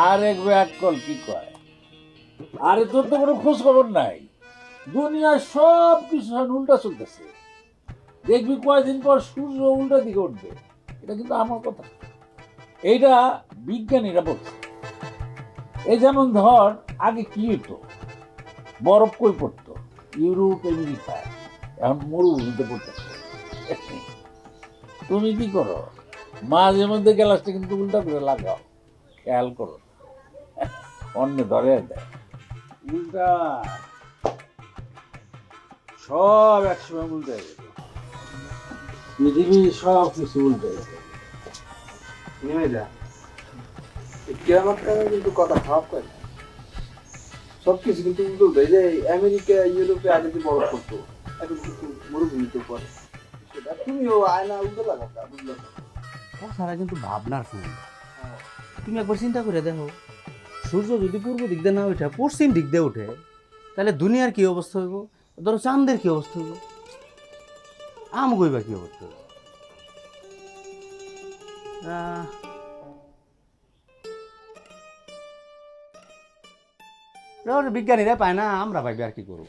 আর এক back call কি কয়, আরে তোর তো কোনো খোঁজ খবর নাই। দুনিয়ার সব কিছু এখন উল্টা চলতেছে। দেখবি কয়েকদিন পর সূর্য উল্টা দিকে উঠবে। এটা কিন্তু আমার কথা না। এইটা বিজ্ঞানীরা বলছে। এই যেমন ধর, আগে কি হতো, বরফ কই পড়তো, ইউরোপ আমেরিকায়, এখন মরুভূমিতে পড়তেছে। তুমি কি করো, মাঝে মধ্যে গ্লাসটা কিন্তু উল্টা করে লাগাও, খেয়াল করো, অন্য ধরে দেয় উল্টা, সব একসময় উল্টে গেছে। পৃথিবীর সব কিছু উল্টে গেছে। নেমে যা। কেয়ামত কালে কিন্তু কথা খারাপ করে না। সবকিছু কিন্তু উল্টো উল্টো। এই যে আমেরিকা ইউরোপে আগে যে বরফ করতো, এখন কিন্তু মরুভূমিতে পড়ে। সেটা তুমিও আয়না উল্টো লাগাতা বুঝলো না? তাছাড়া কিন্তু ভাবনার সময় তুমি একবার চিন্তা করে দেখো, সূর্য যদি পূর্ব দিক দিয়ে না ওঠে, পশ্চিম দিক দিয়ে ওঠে, তাহলে দুনিয়ার কি অবস্থা হইব? ধরো চাঁদের কি অবস্থা হইব? আম গইবা কি অবস্থা হইব? বিজ্ঞানীরা পায় না, আমরা পাইবে আর কি করবো?